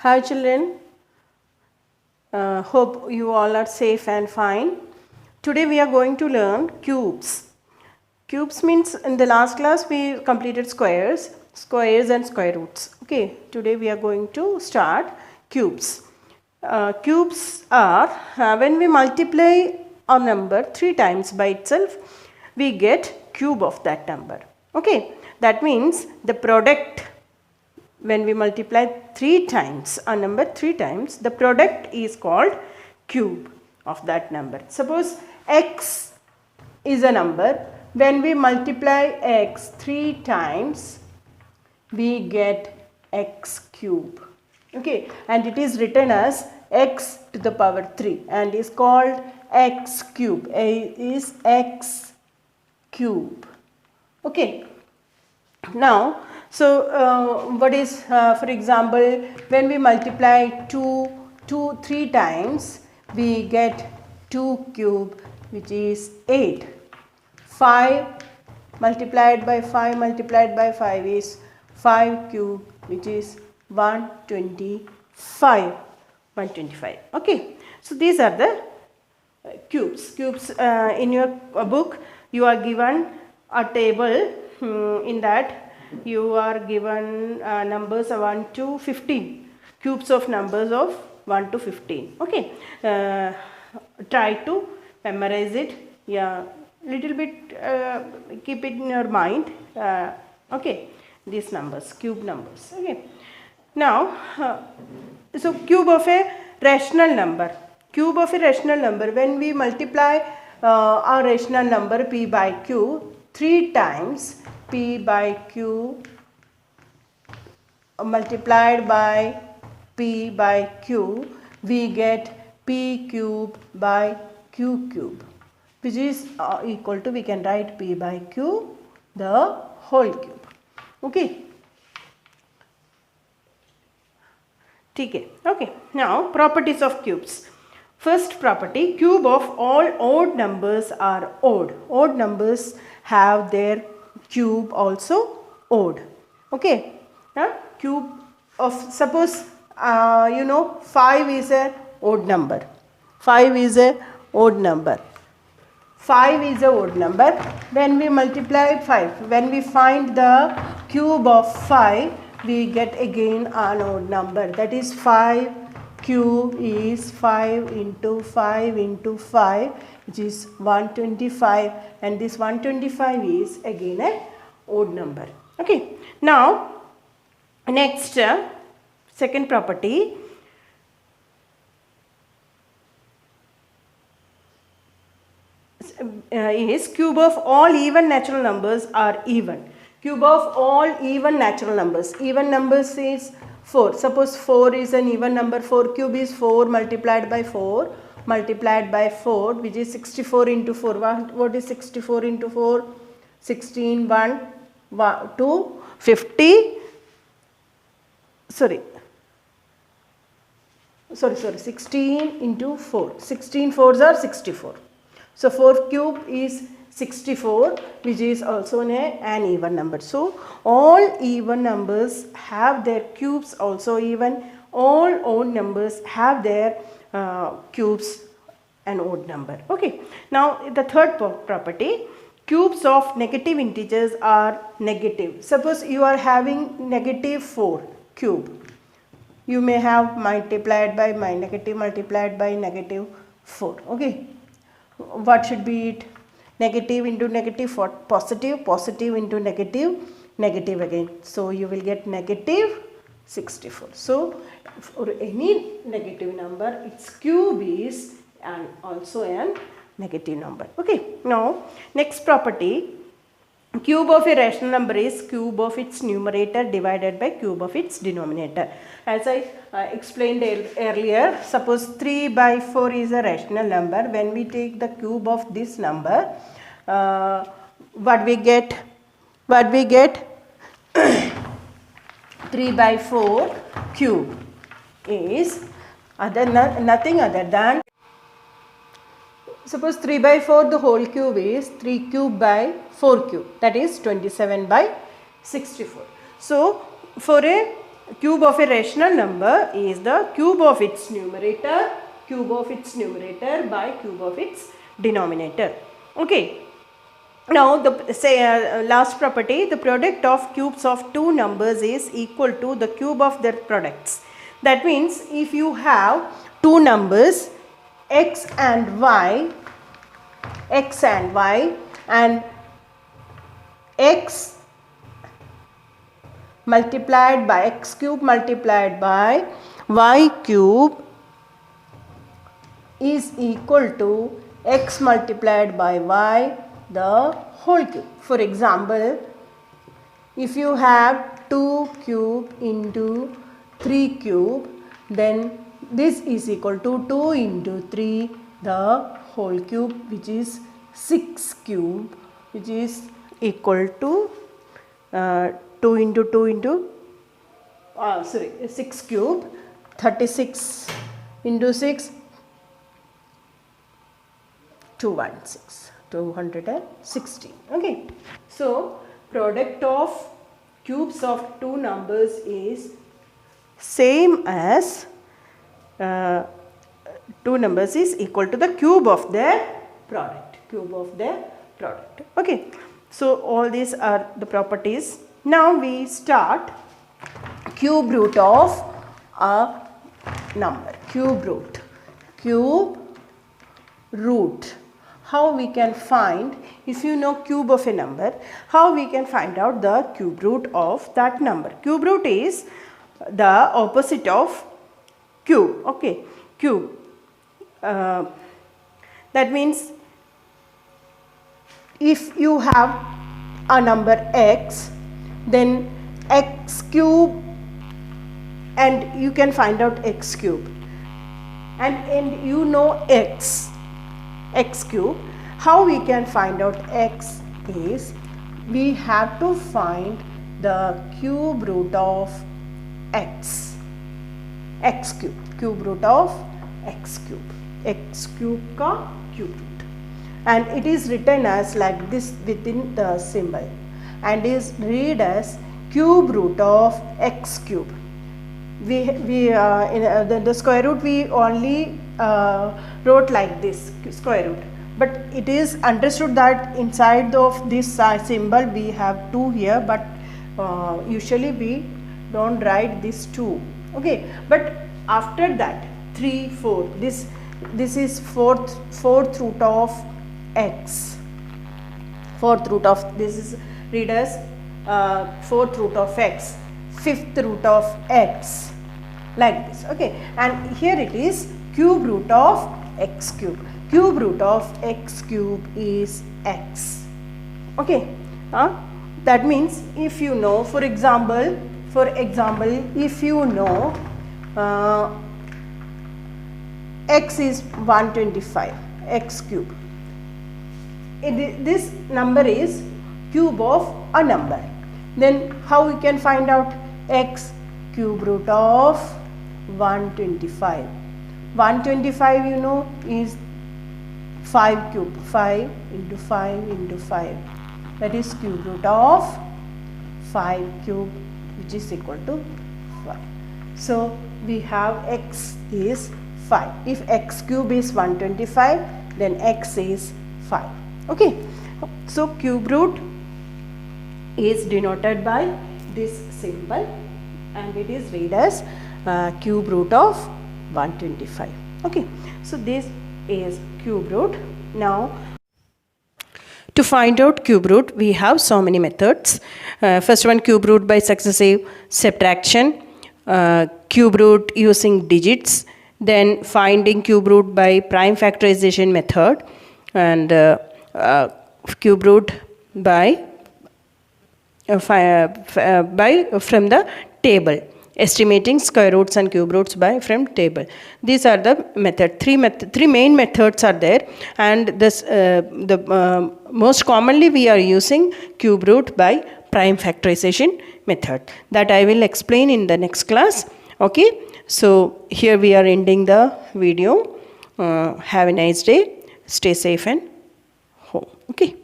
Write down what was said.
Hi children, hope you all are safe and fine. Today we are going to learn cubes. Cubes means in the last class we completed squares and square roots. Okay, today we are going to start cubes. Cubes are when we multiply a number 3 times by itself, we get cube of that number. Okay, that means the product, when we multiply 3 times a number 3 times, the product is called cube of that number. Suppose x is a number. When we multiply x 3 times, we get x cube. Okay, and it is written as x to the power 3 and is called x cube. A is x cube. Okay. Now, so what is for example, when we multiply 3 times, we get 2 cube, which is 8. 5 multiplied by 5 is 5 cube, which is 125. Okay, so these are the cubes. In your book you are given a table. In that you are given numbers 1 to 15, cubes of numbers of 1 to 15. Okay, try to memorize it. Yeah, little bit keep it in your mind. Okay, these numbers, cube numbers. Okay, now so cube of a rational number. Cube of a rational number, when we multiply a rational number p by q 3 times, p by q multiplied by p by q, we get p cube by q cube, which is equal to, we can write p by q the whole cube. Okay. Okay. Now properties of cubes. First property, cube of all odd numbers are odd. Odd numbers have their cube also odd. Okay, cube of, suppose 5 is a odd number. 5 is a odd number. 5 is a odd number. When we multiply 5, when we find the cube of 5, we get again an odd number. That is 5 cube is 5 into 5 into 5, which is 125, and this 125 is again a odd number. Okay, now next second property, is cube of all even natural numbers are even. Cube of all even natural numbers. Even numbers is 4. Suppose 4 is an even number. 4 cube is 4 multiplied by 4, which is 64 into 4. What is 64 into 4? 16, 1, 2, 50. Sorry, 16 into 4. 16 4s are 64. So 4 cube is 64, which is also an even number. So all even numbers have their cubes also even. All odd numbers have their cubes an odd number. Okay, now the third property, cubes of negative integers are negative. Suppose you are having negative 4 cube, you may have multiplied by negative multiplied by negative 4. Okay, what should be it? Negative into negative for positive, positive into negative, negative again. So you will get negative 64. So for any negative number, its cube is also a negative number. Okay, now next property, cube of a rational number is cube of its numerator divided by cube of its denominator. As I explained earlier, suppose 3 by 4 is a rational number. When we take the cube of this number, what we get? 3 by 4 cube is nothing other than, suppose 3 by 4 the whole cube is 3 cube by 4 cube, that is 27 by 64. So for a cube of a rational number is the cube of its numerator by cube of its denominator. Okay. Now the last property, the product of cubes of two numbers is equal to the cube of their products. That means if you have two numbers x and y and x multiplied by x cube multiplied by y cube is equal to x multiplied by y the whole cube. For example, if you have 2 cube into 3 cube, then this is equal to 2 into 3 the whole cube, which is 6 cube, which is equal to 2 into 2 into 6 cube, 36 into 6, 216. Okay. So product of cubes of two numbers is same as two numbers is equal to the cube of their product. Okay. So all these are the properties. Now we start cube root of a number. Cube root. How we can find, if you know cube of a number, how we can find out the cube root of that number? Cube root is the opposite of cube. Okay, cube. That means if you have a number x, then x cube, and you can find out x cube, and you know x cube. How we can find out x is, we have to find the cube root of x cube, cube root of x cube ka cube root, and it is written as like this within the symbol, and is read as cube root of x cube. In the square root we only wrote like this, square root, but it is understood that inside of this symbol we have 2 here, but usually we don't write this 2. Okay, but after that 3, 4, this is fourth root of x, this is read as fourth root of x, fifth root of x, like this. Okay, and here it is cube root of x cube. Cube root of x cube is x. Okay, that means if you know, for example, if you know x is 125, x cube, this number is cube of a number, then how we can find out x? Cube root of 125. 125 you know is 5 cube, 5 into 5 into 5, that is cube root of 5 cube, which is equal to 5. So we have x is 5. If x cube is 125, then x is 5. Okay, so cube root is denoted by this symbol, and it is read as cube root of 125. Okay, so this is cube root. Now to find out cube root, we have so many methods. First one, cube root by successive subtraction, cube root using digits, then finding cube root by prime factorization method, and cube root by from the table, estimating square roots and cube roots by from table. These are the three main methods are there, and this most commonly we are using cube root by prime factorization method, that I will explain in the next class. Okay, so here we are ending the video. Have a nice day, stay safe and home. Okay.